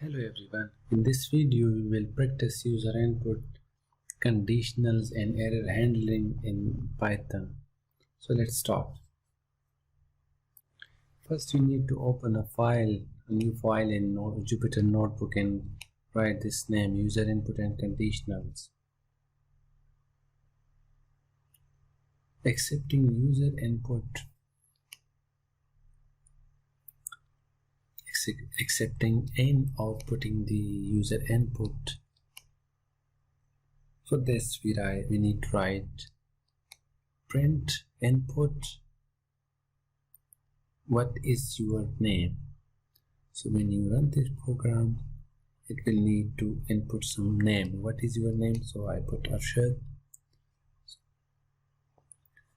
Hello everyone, in this video we will practice user input, conditionals and error handling in Python. So let's start. First you need to open a new file in Jupyter Notebook and write this name, user input and conditionals. Accepting user input, accepting and outputting the user input. For this we need to write print input, what is your name. So when you run this program it will need to input some name. What is your name? So I put Arshad,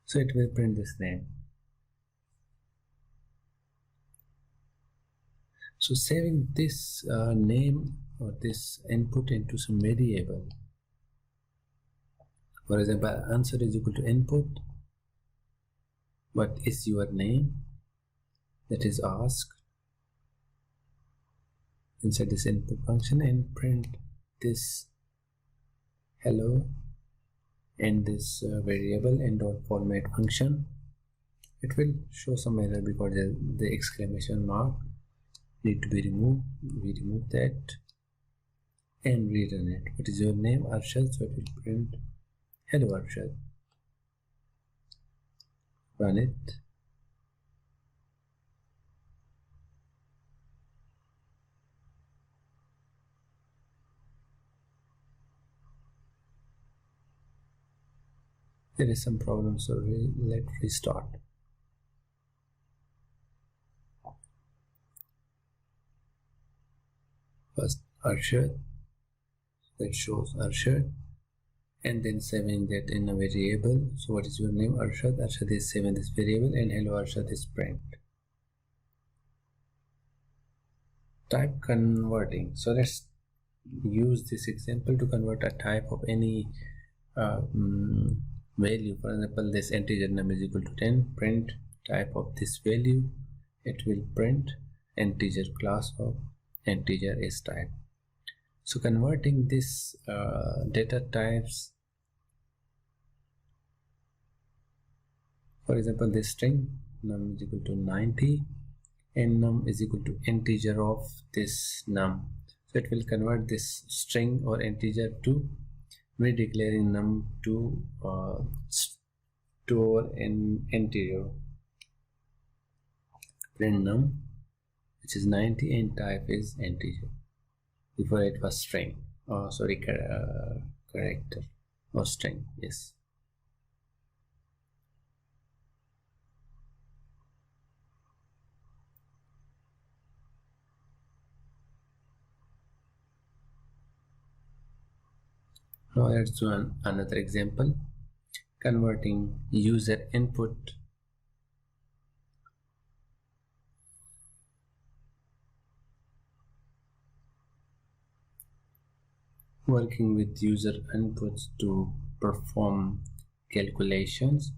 so it will print this name. So saving this name or this input into some variable. For example, answer is equal to input, what is your name, that is asked inside this input function, and print this hello and this variable and dot format function. It will show some error because the exclamation mark need to be removed. We remove that and rerun it. What is your name? Arshad. So it will print hello Arshad. Run it. There is some problem, so let's restart. First Arshad, that shows Arshad, and then saving that in a variable. So what is your name? Arshad. Arshad is saving this variable, and hello Arshad is print. Type converting. So let's use this example to convert a type of any value. For example, this integer number is equal to 10. Print type of this value. It will print integer class of integer is type. So converting this data types, for example, this string num is equal to 90 and num is equal to integer of this num. So it will convert this string or integer to, we're declaring num to store an integer. Print num, which is 90, and type is integer. Before it was string, or sorry, character or string. Yes. Now let's do another example, converting user input working with user inputs to perform calculations.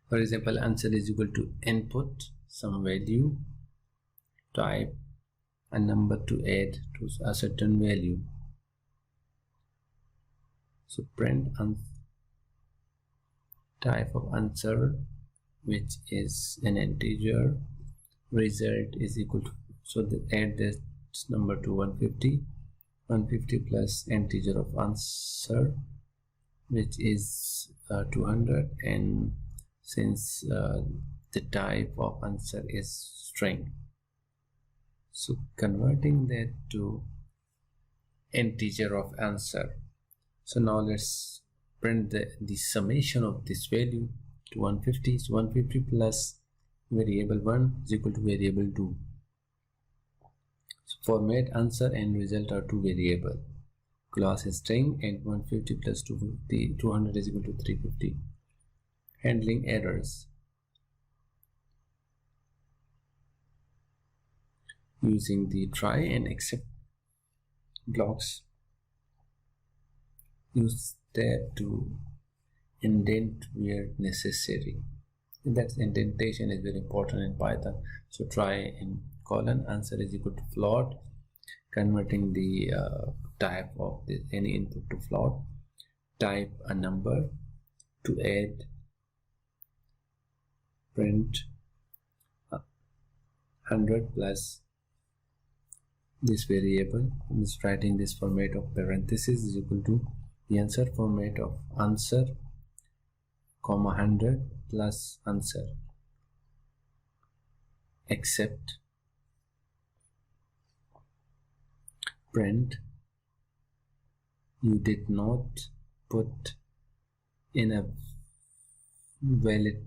For example, answer is equal to input some value, type a number to add to a certain value. So print type of answer, which is an integer, result is equal to, so add this number to 150 plus integer of answer, which is 200, and since the type of answer is string, so converting that to integer of answer. So now let's print the summation of this value to 150. So 150 plus variable 1 is equal to variable 2. So format answer and result are two variable. Class is string, and 150 plus 200 is equal to 350. Handling errors. Using the try and except blocks. Use that to indent where necessary. That indentation is very important in Python. So try and colon, answer is equal to float, converting the type of any input to float, type a number, to add print 100 plus this variable. I'm just writing this format of parenthesis is equal to the answer format of answer comma 100 plus answer, except print you did not put in a valid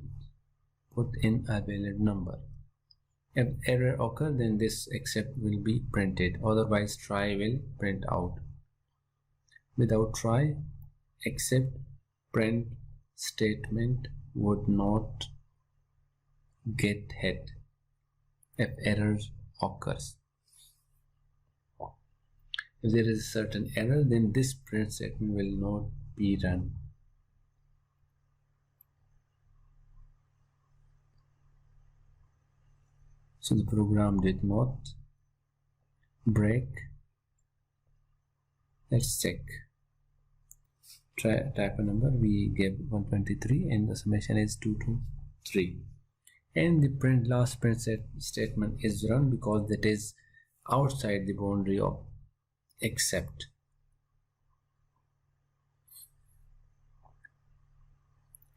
number. If error occur, then this except will be printed, otherwise try will print out. Without try, except print statement would not get hit if error occurs. If there is a certain error, then this print statement will not be run. So the program did not break. Let's check. Type a number, we gave 123 and the summation is 223, and the last print statement is run because that is outside the boundary of except.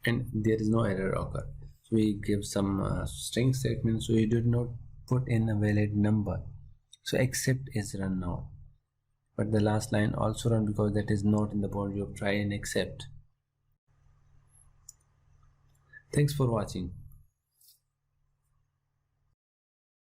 And there is no error occur. So we give some string statement, so you did not put in a valid number, so except is run now, but the last line also run because that is not in the boundary of try and except. Thanks for watching.